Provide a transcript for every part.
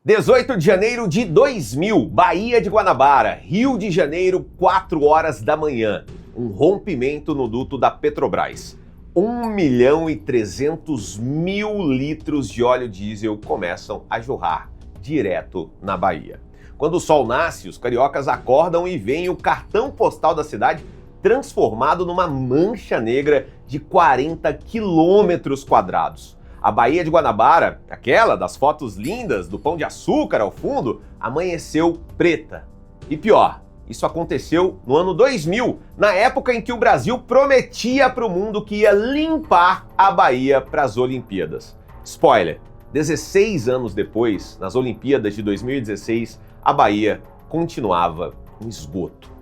18 de janeiro de 2000, Baía de Guanabara, Rio de Janeiro, 4 horas da manhã. Um rompimento no duto da Petrobras. 1.300.000 litros de óleo diesel começam a jorrar direto na Bahia. Quando o sol nasce, os cariocas acordam e veem o cartão postal da cidade transformado numa mancha negra de 40 quilômetros quadrados. A Baía de Guanabara, aquela das fotos lindas do Pão de Açúcar ao fundo, amanheceu preta. E pior, isso aconteceu no ano 2000, na época em que o Brasil prometia para o mundo que ia limpar a Bahia para as Olimpíadas. Spoiler, 16 anos depois, nas Olimpíadas de 2016, a Bahia continuava um esgoto.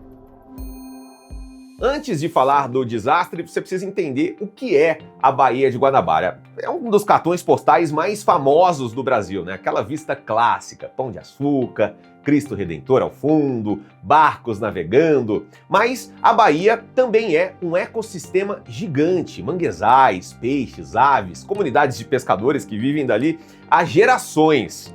Antes de falar do desastre, você precisa entender o que é a Baía de Guanabara. É um dos cartões postais mais famosos do Brasil, né? Aquela vista clássica, Pão de Açúcar, Cristo Redentor ao fundo, barcos navegando. Mas a Bahia também é um ecossistema gigante, manguezais, peixes, aves, comunidades de pescadores que vivem dali há gerações.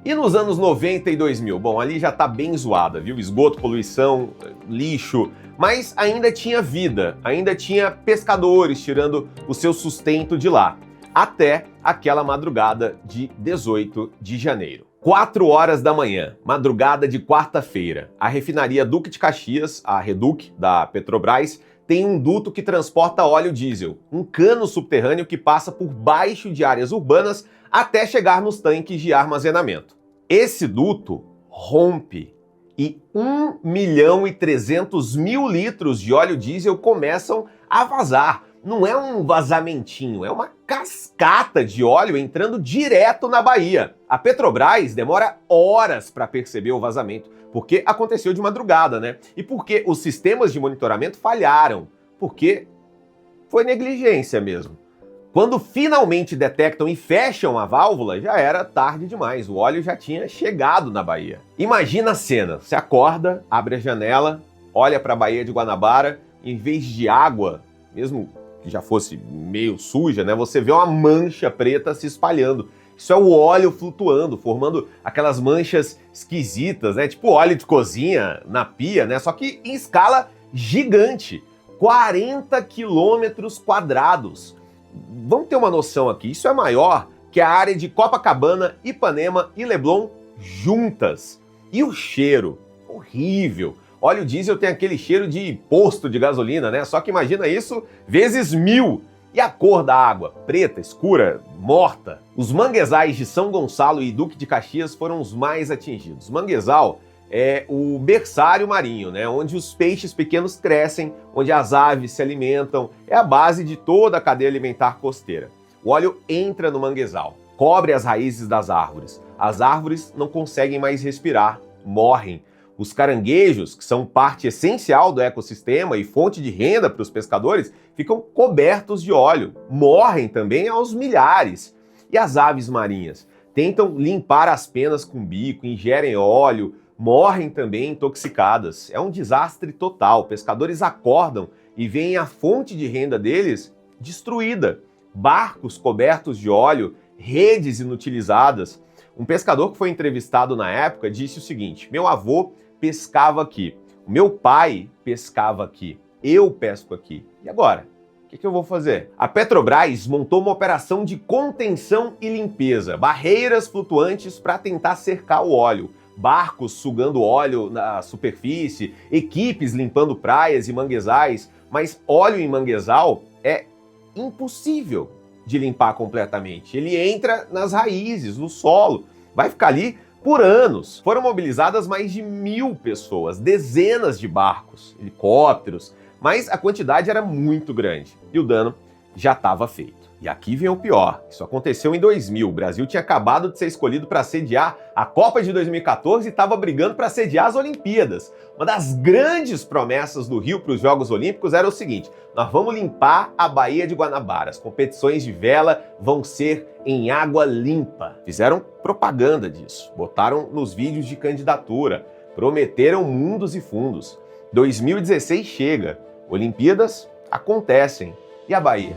E nos anos 90 e 2000? Bom, ali já tá bem zoada, viu? Esgoto, poluição, lixo, mas ainda tinha vida, ainda tinha pescadores tirando o seu sustento de lá. Até aquela madrugada de 18 de janeiro. 4 horas da manhã, madrugada de quarta-feira, a refinaria Duque de Caxias, a Reduc da Petrobras, tem um duto que transporta óleo diesel, um cano subterrâneo que passa por baixo de áreas urbanas até chegar nos tanques de armazenamento. Esse duto rompe e 1.300.000 litros de óleo diesel começam a vazar. Não é um vazamentinho, é uma cascata de óleo entrando direto na Bahia. A Petrobras demora horas para perceber o vazamento, porque aconteceu de madrugada, né? E porque os sistemas de monitoramento falharam, porque foi negligência mesmo. Quando finalmente detectam e fecham a válvula, já era tarde demais, o óleo já tinha chegado na Bahia. Imagina a cena, você acorda, abre a janela, olha para a Baía de Guanabara, em vez de água, mesmo que já fosse meio suja, né, você vê uma mancha preta se espalhando. Isso é o óleo flutuando, formando aquelas manchas esquisitas, né, tipo óleo de cozinha na pia, né, só que em escala gigante, 40 quilômetros quadrados. Vamos ter uma noção aqui, isso é maior que a área de Copacabana, Ipanema e Leblon juntas. E o cheiro, horrível. Óleo diesel tem aquele cheiro de posto de gasolina, né? Só que imagina isso vezes 1000. E a cor da água? Preta, escura, morta. Os manguezais de São Gonçalo e Duque de Caxias foram os mais atingidos. Manguezal é o berçário marinho, né? Onde os peixes pequenos crescem, onde as aves se alimentam, é a base de toda a cadeia alimentar costeira. O óleo entra no manguezal, cobre as raízes das árvores. As árvores não conseguem mais respirar, morrem. Os caranguejos, que são parte essencial do ecossistema e fonte de renda para os pescadores, ficam cobertos de óleo, morrem também aos milhares. E as aves marinhas tentam limpar as penas com o bico, ingerem óleo, morrem também intoxicadas. É um desastre total. Pescadores acordam e veem a fonte de renda deles destruída. Barcos cobertos de óleo, redes inutilizadas. Um pescador que foi entrevistado na época disse o seguinte: meu avô pescava aqui, meu pai pescava aqui, eu pesco aqui. E agora? O que eu vou fazer? A Petrobras montou uma operação de contenção e limpeza, barreiras flutuantes para tentar cercar o óleo. Barcos sugando óleo na superfície, equipes limpando praias e manguezais, mas óleo em manguezal é impossível de limpar completamente. Ele entra nas raízes, no solo, vai ficar ali por anos. Foram mobilizadas mais de 1.000 pessoas, dezenas de barcos, helicópteros, mas a quantidade era muito grande e o dano já estava feito. E aqui vem o pior, isso aconteceu em 2000, o Brasil tinha acabado de ser escolhido para sediar a Copa de 2014 e estava brigando para sediar as Olimpíadas. Uma das grandes promessas do Rio para os Jogos Olímpicos era o seguinte: nós vamos limpar a Baía de Guanabara, as competições de vela vão ser em água limpa. Fizeram propaganda disso, botaram nos vídeos de candidatura, prometeram mundos e fundos. 2016 chega, Olimpíadas acontecem, e a Bahia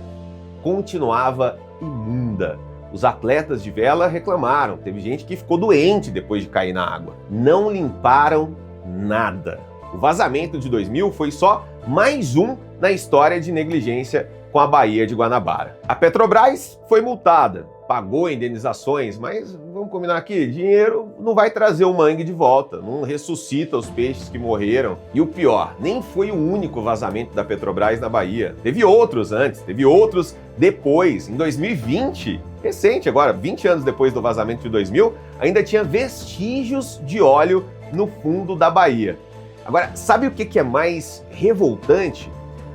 continuava imunda. Os atletas de vela reclamaram, teve gente que ficou doente depois de cair na água. Não limparam nada. O vazamento de 2000 foi só mais um na história de negligência com a Baía de Guanabara. A Petrobras foi multada, pagou indenizações, mas vamos combinar aqui, dinheiro não vai trazer o mangue de volta, não ressuscita os peixes que morreram. E o pior, nem foi o único vazamento da Petrobras na Bahia. Teve outros antes, teve outros depois. Em 2020, recente agora, 20 anos depois do vazamento de 2000, ainda tinha vestígios de óleo no fundo da Bahia. Agora, sabe o que é mais revoltante?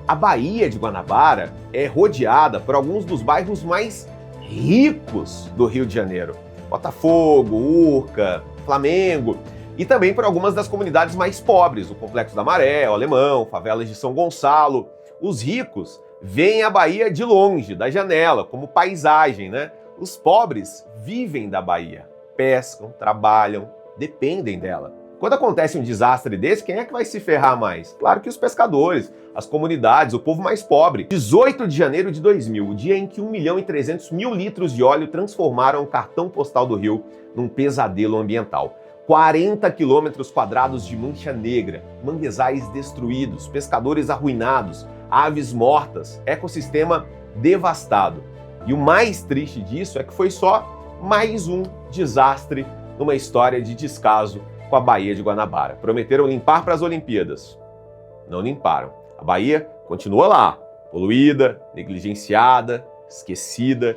A Baía de Guanabara é rodeada por alguns dos bairros mais ricos do Rio de Janeiro. Botafogo, Urca, Flamengo, e também por algumas das comunidades mais pobres, o Complexo da Maré, o Alemão, favelas de São Gonçalo. Os ricos veem a Bahia de longe, da janela, como paisagem, né? Os pobres vivem da Bahia, pescam, trabalham, dependem dela. Quando acontece um desastre desse, quem é que vai se ferrar mais? Claro que os pescadores, as comunidades, o povo mais pobre. 18 de janeiro de 2000, o dia em que 1.300.000 litros de óleo transformaram o cartão postal do Rio num pesadelo ambiental. 40 quilômetros quadrados de mancha negra, manguezais destruídos, pescadores arruinados, aves mortas, ecossistema devastado. E o mais triste disso é que foi só mais um desastre numa história de descaso com a Baía de Guanabara. Prometeram limpar para as Olimpíadas. Não limparam. A Bahia continua lá, poluída, negligenciada, esquecida